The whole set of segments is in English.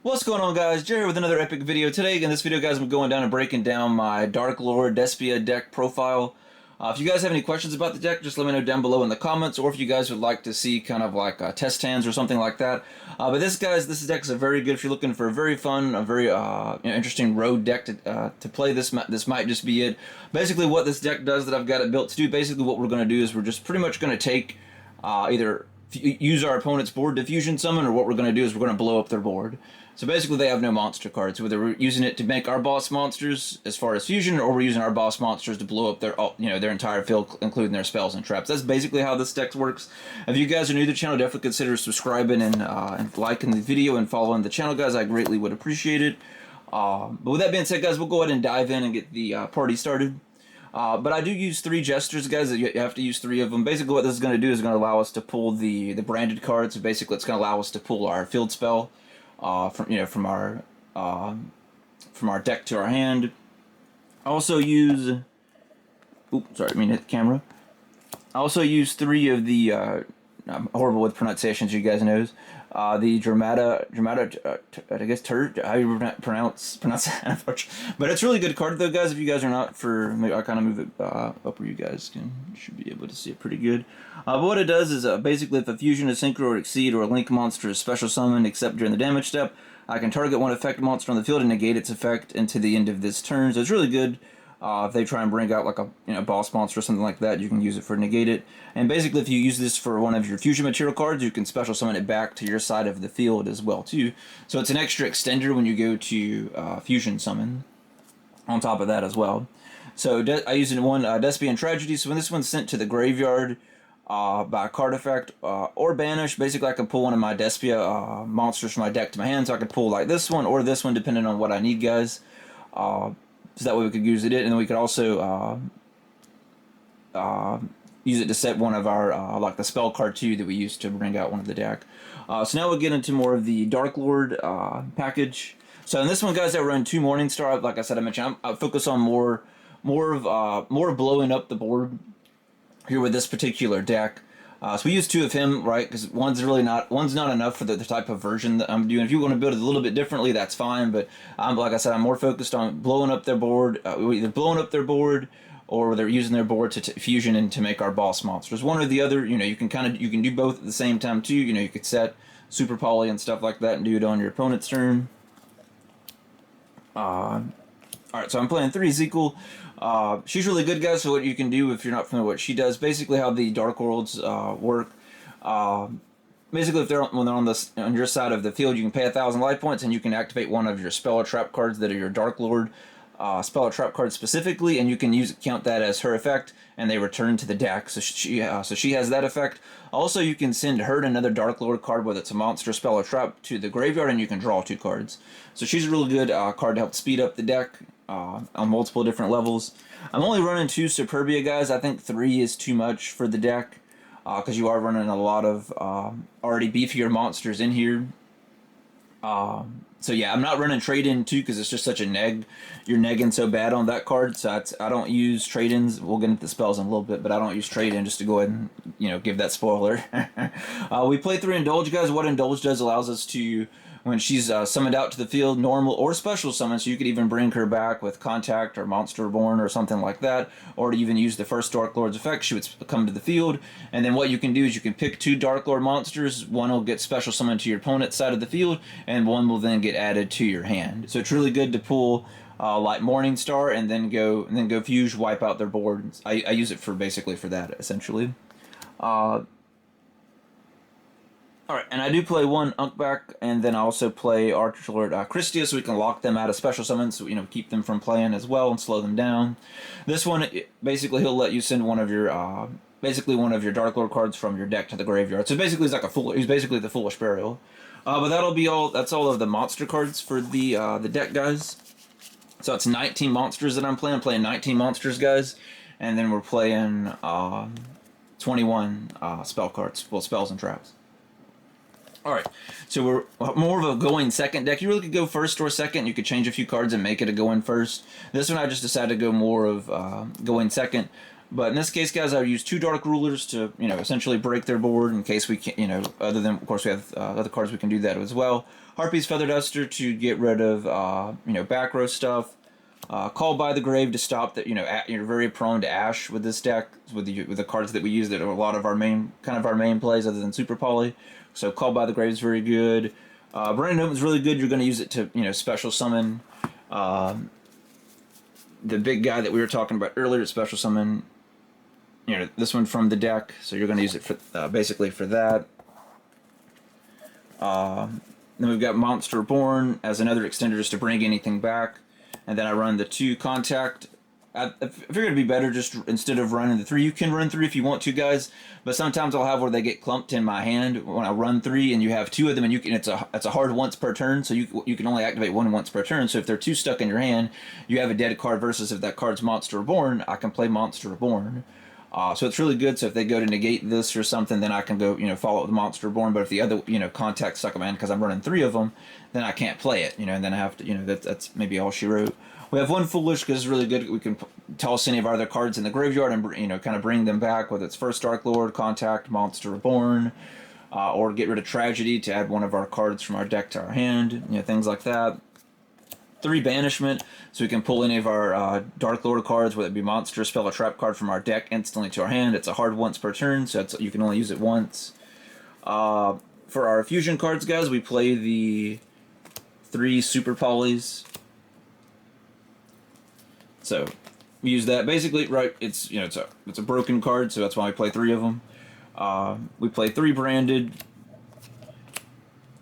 What's going on, guys? Jerry with another epic video. Today, in this video, guys, I'm going down and breaking down my Darklord Despia deck profile. If you guys have any questions about the deck, just let me know down below in the comments, or if you guys would like to see kind of like test hands or something like that. But this deck is a very good if you're looking for a very fun, a very interesting road deck to play. This might just be it. Basically, what this deck does that I've got it built to do. Basically, what we're going to do is we're just pretty much going to take either use our opponent's board to fusion summon, or what we're going to do is we're going to blow up their board. So basically they have no monster cards. Whether we're using it to make our boss monsters as far as fusion, or we're using our boss monsters to blow up their entire field, including their spells and traps. That's basically how this deck works. If you guys are new to the channel, definitely consider subscribing and liking the video and following the channel, guys. I greatly would appreciate it. But with that being said, guys, we'll go ahead and dive in and get the party started. But I do use 3 gestures, guys. You have to use 3 of them. Basically, what this is going to do is going to allow us to pull the branded cards. So basically, it's going to allow us to pull our field spell from our deck to our hand. I also use. Oops, sorry, I mean hit the camera. I also use 3 of the. I'm horrible with pronunciations, you guys knows. The Dramata, I guess, how you pronounce that. But it's a really good card, though, guys. If you guys are not for, maybe I'll kind of move it up where you guys should be able to see it pretty good. But what it does is basically if a fusion, a synchro, or exceed, or a link monster is special summoned except during the damage step, I can target one effect monster on the field and negate its effect until the end of this turn. So it's really good. If they try and bring out like a boss monster or something like that, you can use it for negate it. And basically, if you use this for one of your fusion material cards, you can special summon it back to your side of the field as well too. So it's an extra extender when you go to fusion summon. On top of that as well. So I use it in one Despian Tragedy. So when this one's sent to the graveyard by a card effect or banish, basically I can pull one of my Despia monsters from my deck to my hand. So I can pull like this one or this one, depending on what I need, guys. So that way we could use it, and then we could also use it to set one of our, like the spell card too that we used to bring out one of the deck. So now we'll get into more of the Darklord package. So in this one, guys, I run 2 Morningstar. Like I said, I mentioned, I focus on more of blowing up the board here with this particular deck. So we use 2 of him, right? Because one's not enough for the type of version that I'm doing. If you want to build it a little bit differently, that's fine. But like I said, I'm more focused on blowing up their board, either blowing up their board, or they're using their board to fusion and to make our boss monsters. One or the other. You can do both at the same time too. You could set super poly and stuff like that and do it on your opponent's turn. Alright, so I'm playing 3 Ezekiel. She's really good, guys, so what you can do if you're not familiar with what she does, basically how the Dark Worlds work. Basically, when they're on your side of the field, you can pay 1,000 life points, and you can activate one of your spell or trap cards that are your Darklord spell or trap cards specifically, and you can count that as her effect, and they return to the deck. So she has that effect. Also, you can send her another Darklord card, whether it's a monster, spell, or trap, to the graveyard, and you can draw 2 cards. So she's a really good card to help speed up the deck on multiple different levels. I'm only running 2 Superbia, guys. I think 3 is too much for the deck because you are running a lot of already beefier monsters in here. So yeah, I'm not running trade-in too because it's just such a neg. You're negging so bad on that card, so I don't use trade-ins. We'll get into the spells in a little bit, but I don't use trade-in, just to go ahead and give that spoiler. We play 3 Indulge, guys. What Indulge does allows us to, when she's summoned out to the field, normal or special summon, so you could even bring her back with Contact or Monster Born or something like that, or to even use the first Darklord's effect, she would come to the field, and then what you can do is you can pick 2 Darklord monsters. One will get special summoned to your opponent's side of the field, and one will then get added to your hand. So it's really good to pull like Morningstar and then go fuse, wipe out their board. I use it basically for that, essentially. Alright, and I do play 1 Unkback, and then I also play Archlord Christia, so we can lock them out of special summons, so keep them from playing as well and slow them down. This one, basically, he'll let you send one of your Darklord cards from your deck to the graveyard. So basically, he's basically the Foolish Burial. But that'll be all. That's all of the monster cards for the deck, guys. So it's 19 monsters that I'm playing. I'm playing 19 monsters, guys, and then we're playing 21 spell cards, well, spells and traps. Alright, so we're more of a going second deck. You really could go first or second. You could change a few cards and make it a going first. This one I just decided to go more of going second. But in this case, guys, I would use 2 Dark Rulers to, essentially break their board in case we can't, other than, of course, we have other cards we can do that as well. Harpy's Feather Duster to get rid of, back row stuff. Call by the Grave to stop that. You're very prone to Ash with this deck with the cards that we use that are a lot of our main plays other than Super Poly. So Call by the Grave is very good. Brandon Open's really good. You're going to use it to special summon the big guy that we were talking about earlier. Special summon this one from the deck. So you're going to use it for basically for that. Then we've got Monster Born as another extender just to bring anything back. And then I run the 2 contact. I figured it'd be better just instead of running the 3. You can run 3 if you want to, guys. But sometimes I'll have where they get clumped in my hand when I run 3, and you have 2 of them, and it's a hard once per turn, so you can only activate 1 once per turn. So if they're 2 stuck in your hand, you have a dead card. Versus if that card's Monster Reborn, I can play Monster Reborn. So it's really good. So if they go to negate this or something, then I can go follow it with Monster Reborn. But if the other contact stuck in my hand because I'm running 3 of them, then I can't play it. And then I have to that's maybe all she wrote. We have 1 Foolish because it's really good. We can toss any of our other cards in the graveyard and kind of bring them back, whether it's first Darklord, Contact, Monster Reborn, or get rid of Tragedy to add one of our cards from our deck to our hand, things like that. 3 Banishment, so we can pull any of our Darklord cards, whether it be Monster, Spell, or Trap card from our deck instantly to our hand. It's a hard once per turn, so you can only use it once. For our fusion cards, guys, we play the 3 Super Polys. So we use that basically, right? It's it's a broken card, so that's why we play 3 of them. We play 3 branded.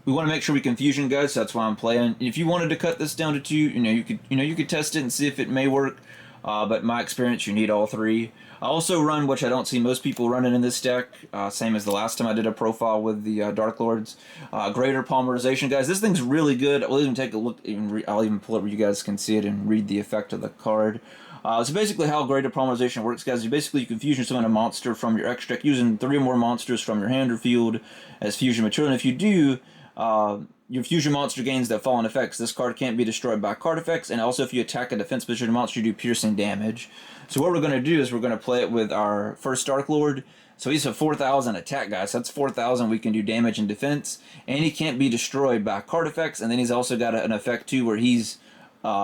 We want to make sure we can fusion, guys. So that's why I'm playing. If you wanted to cut this down to 2, you could test it and see if it may work. But in my experience, you need all 3. I also run, which I don't see most people running in this deck, same as the last time I did a profile with the Dark Lords. Greater Polymerization, guys. This thing's really good. We'll even take a look. I'll even pull it where you guys can see it and read the effect of the card. So basically how Greater Polymerization works, guys, you can fusion summon a monster from your extra deck using 3 or more monsters from your hand or field as fusion material. And if you do, your fusion monster gains that fallen effects. This card can't be destroyed by card effects, and also if you attack a defense position monster, you do piercing damage. So what we're going to do is we're going to play it with our first Darklord. So he's a 4,000 attack, guys. So that's 4,000 we can do damage and defense, and he can't be destroyed by card effects. And then he's also got an effect too, where he's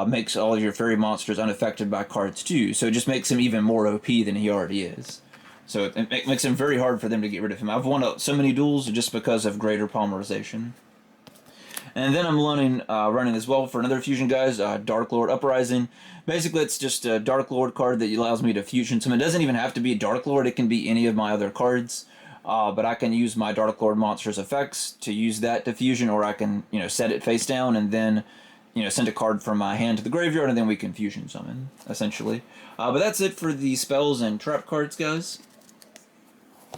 makes all of your fairy monsters unaffected by cards too. So it just makes him even more OP than he already is. So it makes him very hard for them to get rid of him. I've won so many duels just because of Greater Polymerization. And then I'm running as well for another fusion, guys, Darklord Uprising. Basically, it's just a Darklord card that allows me to fusion summon. It doesn't even have to be a Darklord. It can be any of my other cards. But I can use my Darklord monster's effects to use that to fusion, or I can, set it face down and then, send a card from my hand to the graveyard, and then we can fusion summon, essentially. But that's it for the spells and trap cards, guys.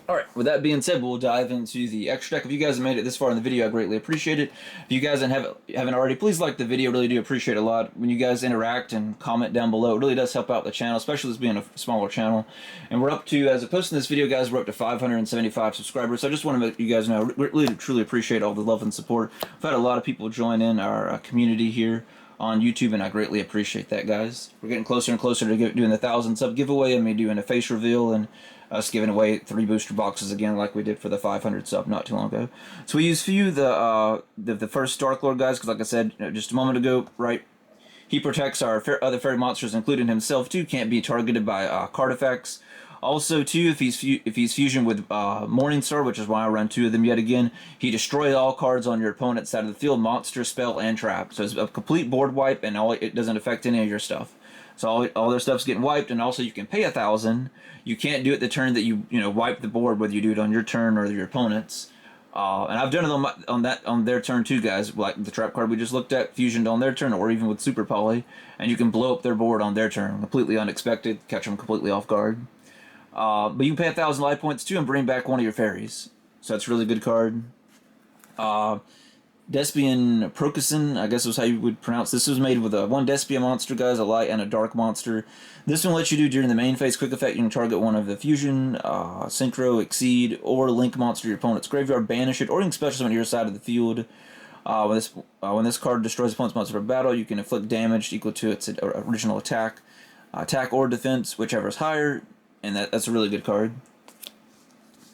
Alright, with that being said, we'll dive into the extra deck. If you guys have made it this far in the video, I greatly appreciate it. If you guys haven't already, please like the video. I really do appreciate it a lot. When you guys interact and comment down below, it really does help out the channel, especially this being a smaller channel. And we're up to, as opposed to this video, guys, we're up to 575 subscribers. So I just want to let you guys know, I really truly appreciate all the love and support. I've had a lot of people join in our community here on YouTube, and I greatly appreciate that, guys. We're getting closer and closer to doing the 1,000 sub giveaway, and me doing a face reveal, and us giving away 3 booster boxes again like we did for the 500 sub not too long ago. So we use few the first Darklord, guys, because like I said just a moment ago, right, he protects our other fairy monsters, including himself too, can't be targeted by card effects. Also too, if he's fusion with Morningstar, which is why I run 2 of them yet again, he destroys all cards on your opponent's side of the field, monster, spell, and trap. So it's a complete board wipe, and it doesn't affect any of your stuff. So all their stuff's getting wiped, and also you can pay 1,000. You can't do it the turn that you wipe the board, whether you do it on your turn or your opponent's. And I've done it on their turn too, guys. Like the trap card we just looked at, fusioned on their turn, or even with Super Poly, and you can blow up their board on their turn, completely unexpected, catch them completely off guard. But you can pay 1,000 life points too and bring back one of your fairies. So that's a really good card. Despian Procusin, I guess was how you would pronounce this. Was made with a 1 Despia monster, guys, a light and a dark monster. This one lets you do during the main phase quick effect. You can target one of the fusion, synchro, exceed, or link monster to your opponent's graveyard, banish it, or you can special summon to your side of the field. When this card destroys opponent's monster for battle, you can inflict damage equal to its original attack or defense, whichever is higher. and that's a really good card.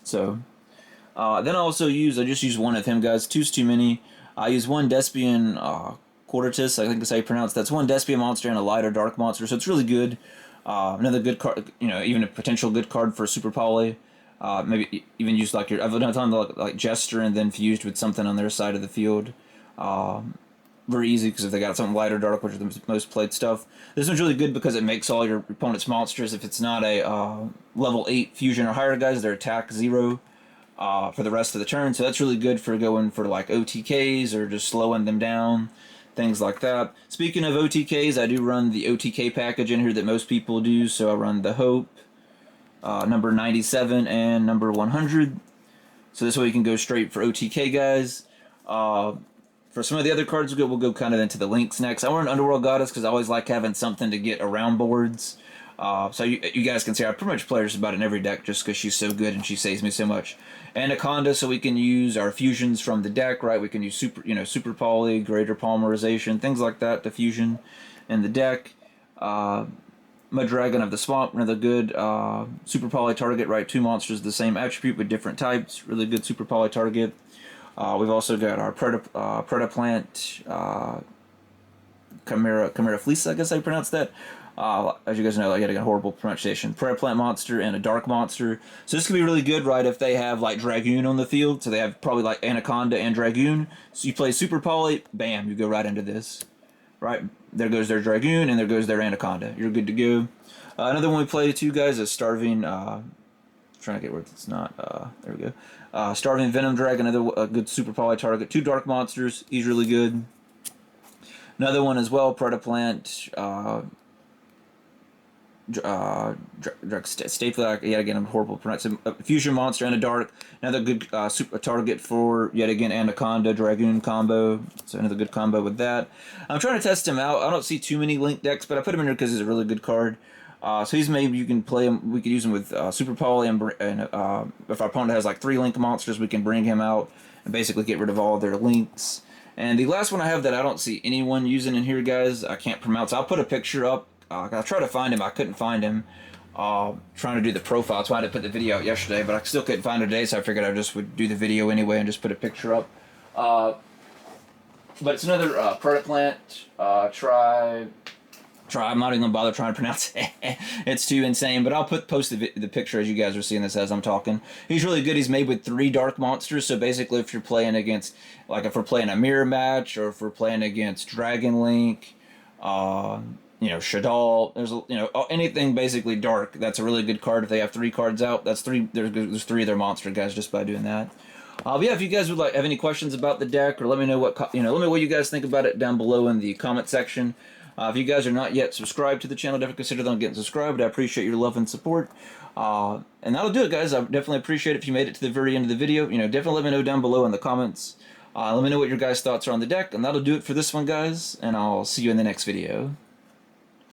So, then I just use one of him, guys. Two's too many. I use one Despian Quartus, I think that's how you pronounce it. That's one Despia monster and a light or dark monster, so it's really good. Another good card, even a potential good card for Super Poly. Maybe even use like I've done a ton of like Jester and then fused with something on their side of the field. Very easy because if they got something light or dark, which are the most played stuff. This one's really good because it makes all your opponent's monsters, if it's not a level 8 fusion or higher, guys, their attack 0 for the rest of the turn. So that's really good for going for like OTKs or just slowing them down, things like that. Speaking of OTKs, I do run the OTK package in here that most people do. So I run the Hope, number 97 and number 100. So this way you can go straight for OTK, guys. For some of the other cards, we'll go kind of into the links next. I run Underworld Goddess because I always like having something to get around boards. So you guys can see I pretty much play just about in every deck just because she's so good and she saves me so much. Anaconda, so we can use our fusions from the deck, right? We can use super poly, greater polymerization, things like that to fusion in the deck. Mud Dragon of the Swamp, another good super poly target, right? 2 monsters, the same attribute with different types. Really good super poly target. We've also got our Predaplant, Chimera Fleece, I guess I pronounce that. As you guys know, I got a horrible pronunciation. Predaplant monster and a dark monster. So this could be really good, right, if they have like Dragoon on the field. So they have probably like Anaconda and Dragoon. So you play Super Poly, bam, you go right into this. Right, there goes their Dragoon and there goes their Anaconda. You're good to go. Another one we play too, guys, is Starving. Trying to get where it's not. There we go. Starving Venom Dragon, another good super poly target. 2 dark monsters. He's really good. Another one as well, Predaplant. Stapler, yet again, I'm horrible pronouncing. Fusion monster and a dark. Another good super target for, yet again, Anaconda Dragoon combo. So another good combo with that. I'm trying to test him out. I don't see too many link decks, but I put him in here because he's a really good card. So he's maybe you can play him. We could use him with Super Poly, and if our opponent has like 3 link monsters, we can bring him out and basically get rid of all their links. And the last one I have that I don't see anyone using in here, guys, I can't pronounce. I'll put a picture up. I tried to find him. I couldn't find him. Trying to do the profile. That's why I had to put the video out yesterday, but I still couldn't find it today, so I figured I just would do the video anyway and just put a picture up. But it's another Predaplant. I'm not even gonna bother trying to pronounce it. It's too insane. But I'll post the picture as you guys are seeing this as I'm talking. He's really good. He's made with 3 dark monsters. So basically, if you're playing against, like if we're playing a mirror match, or if we're playing against Dragon Link, Shadal, there's anything basically dark. That's a really good card. If they have 3 cards out, that's 3. There's 3 of their monster guys just by doing that. But yeah, if you guys would have any questions about the deck, or let me know what you guys think about it down below in the comment section. If you guys are not yet subscribed to the channel, definitely consider getting subscribed. I appreciate your love and support. And that'll do it, guys. I definitely appreciate it if you made it to the very end of the video. Definitely let me know down below in the comments. Let me know what your guys' thoughts are on the deck. And that'll do it for this one, guys. And I'll see you in the next video.